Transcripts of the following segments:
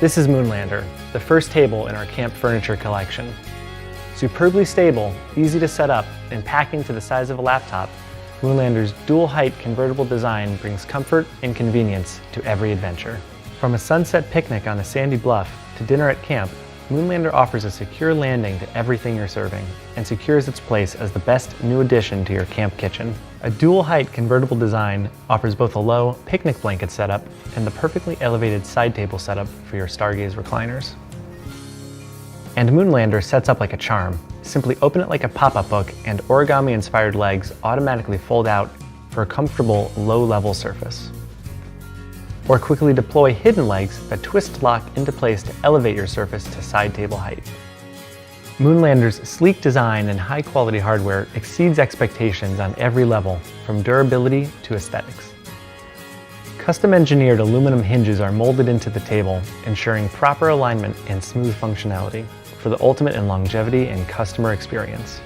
This is Moonlander, the first table in our camp furniture collection. Superbly stable, easy to set up, and packing to the size of a laptop, Moonlander's dual-height convertible design brings comfort and convenience to every adventure. From a sunset picnic on a sandy bluff to dinner at camp, Moonlander offers a secure landing to everything you're serving and secures its place as the best new addition to your camp kitchen. A dual-height convertible design offers both a low picnic blanket setup and the perfectly elevated side table setup for your Stargaze recliners. And Moonlander sets up like a charm. Simply open it like a pop-up book and origami-inspired legs automatically fold out for a comfortable low-level surface. Or quickly deploy hidden legs that twist lock into place to elevate your surface to side table height. Moonlander's sleek design and high-quality hardware exceeds expectations on every level, from durability to aesthetics. Custom-engineered aluminum hinges are molded into the table, ensuring proper alignment and smooth functionality for the ultimate in longevity and customer experience.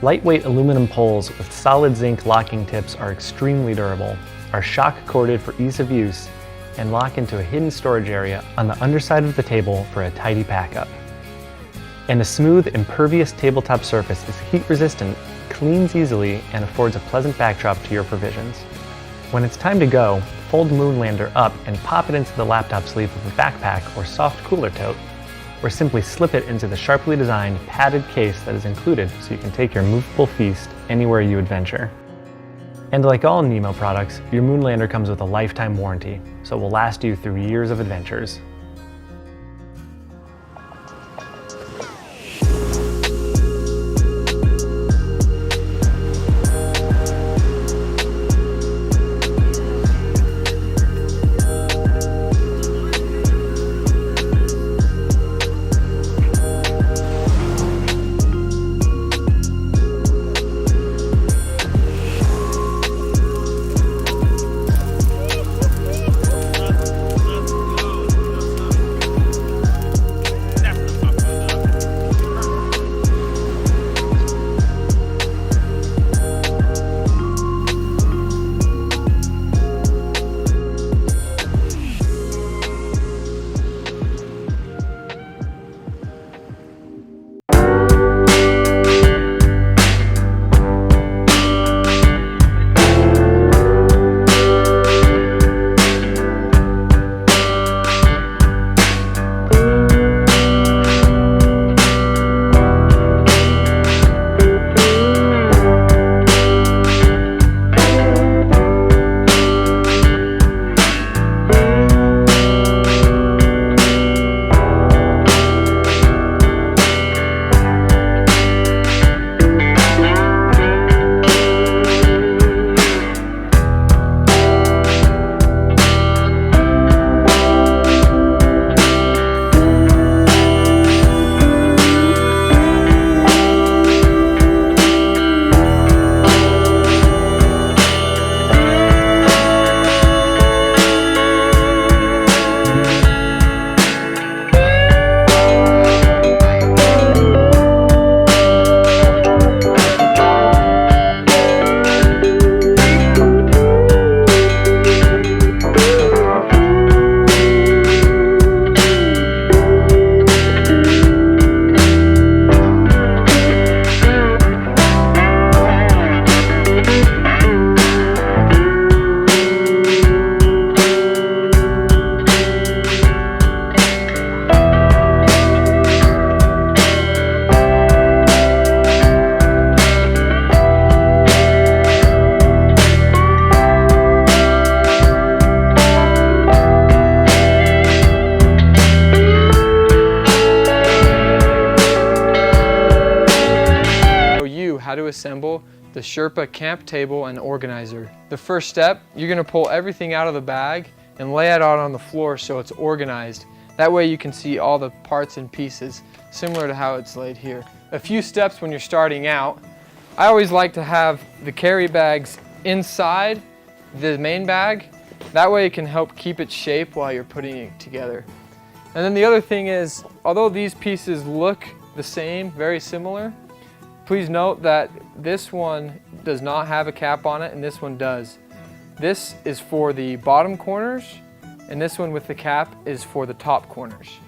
Lightweight aluminum poles with solid zinc locking tips are extremely durable, are shock-corded for ease of use, and lock into a hidden storage area on the underside of the table for a tidy pack-up. And a smooth, impervious tabletop surface is heat-resistant, cleans easily, and affords a pleasant backdrop to your provisions. When it's time to go, fold Moonlander up and pop it into the laptop sleeve of a backpack or soft cooler tote, or simply slip it into the sharply designed padded case that is included so you can take your movable feast anywhere you adventure. And like all Nemo products, your Moonlander comes with a lifetime warranty, so it will last you through years of adventures. How to assemble the Sherpa camp table and organizer. The first step, you're going to pull everything out of the bag and lay it out on the floor so it's organized. That way you can see all the parts and pieces, similar to how it's laid here. A few steps when you're starting out. I always like to have the carry bags inside the main bag. That way it can help keep its shape while you're putting it together. And then the other thing is, although these pieces look the same, very similar, please note that this one does not have a cap on it and this one does. This is for the bottom corners and this one with the cap is for the top corners.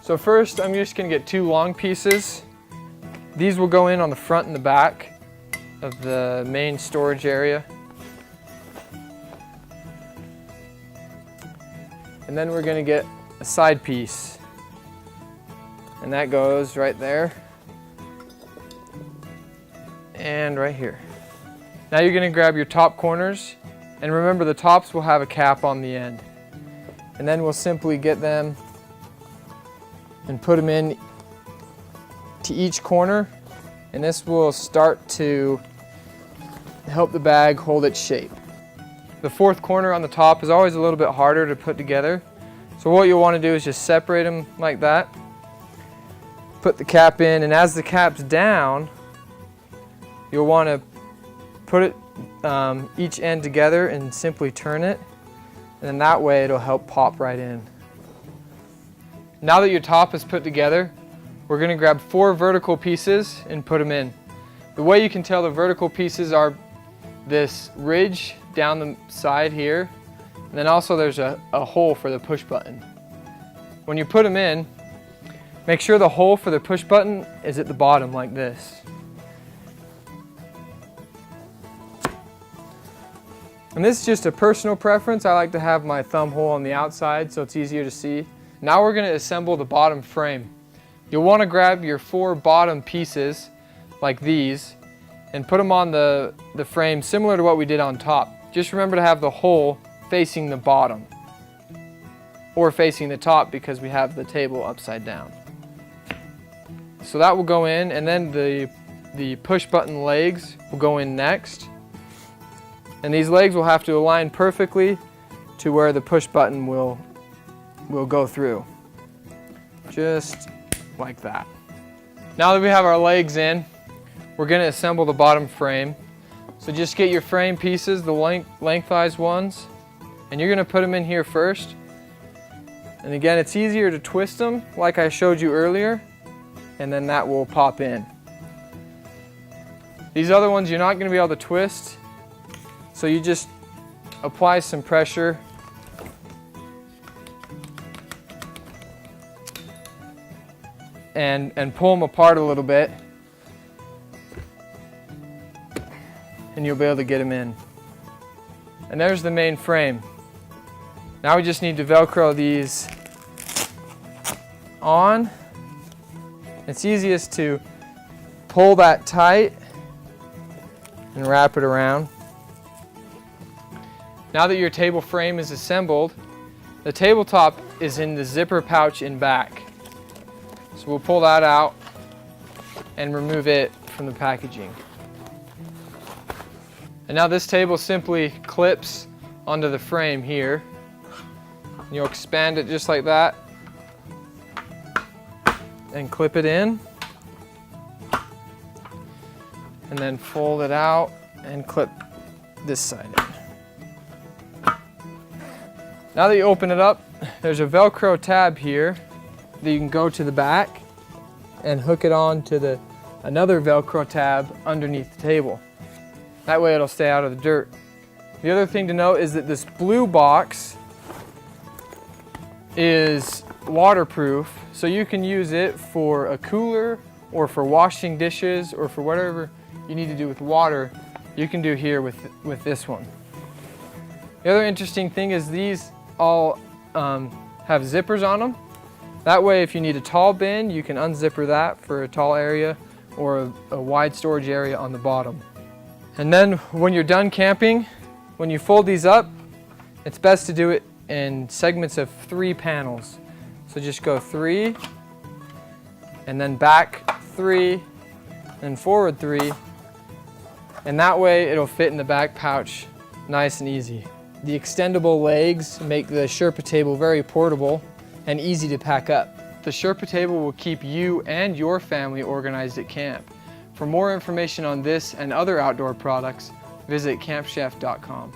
So first, I'm just going to get 2 long pieces. These will go in on the front and the back of the main storage area. And then we're going to get a side piece, and that goes right there and right here. Now you're going to grab your top corners, and remember the tops will have a cap on the end. And then we'll simply get them and put them in to each corner, and this will start to help the bag hold its shape. The 4th corner on the top is always a little bit harder to put together. So what you'll want to do is just separate them like that. Put the cap in, and as the cap's down, you'll want to put it each end together and simply turn it. And then that way it'll help pop right in. Now that your top is put together, we're going to grab 4 vertical pieces and put them in. The way you can tell the vertical pieces are this ridge down the side here, and then also there's a hole for the push button. When you put them in, make sure the hole for the push button is at the bottom like this. And this is just a personal preference. I like to have my thumb hole on the outside so it's easier to see. Now we're going to assemble the bottom frame. You'll want to grab your 4 bottom pieces like these and put them on the frame similar to what we did on top. Just remember to have the hole facing the bottom or facing the top because we have the table upside down. So that will go in, and then the push button legs will go in next. And these legs will have to align perfectly to where the push button will go through. Just like that. Now that we have our legs in, we're going to assemble the bottom frame. So just get your frame pieces, the lengthwise ones, and you're going to put them in here first. And again, it's easier to twist them like I showed you earlier, and then that will pop in. These other ones you're not going to be able to twist, so you just apply some pressure and pull them apart a little bit, and you'll be able to get them in. And there's the main frame. Now we just need to Velcro these on. It's easiest to pull that tight and wrap it around. Now that your table frame is assembled, the tabletop is in the zipper pouch in back. So we'll pull that out and remove it from the packaging. And now this table simply clips onto the frame here. You'll expand it just like that and clip it in, and then fold it out and clip this side in. Now that you open it up, there's a Velcro tab here that you can go to the back and hook it on to another Velcro tab underneath the table. That way it'll stay out of the dirt. The other thing to note is that this blue box is waterproof, so you can use it for a cooler or for washing dishes or for whatever you need to do with water. You can do here with this one. The other interesting thing is these all have zippers on them. That way if you need a tall bin, you can unzipper that for a tall area or a wide storage area on the bottom. And then when you're done camping, when you fold these up, it's best to do it in segments of 3 panels. So just go 3, and then back 3, and forward 3, and that way it'll fit in the back pouch nice and easy. The extendable legs make the Sherpa table very portable and easy to pack up. The Sherpa table will keep you and your family organized at camp. For more information on this and other outdoor products, visit campchef.com.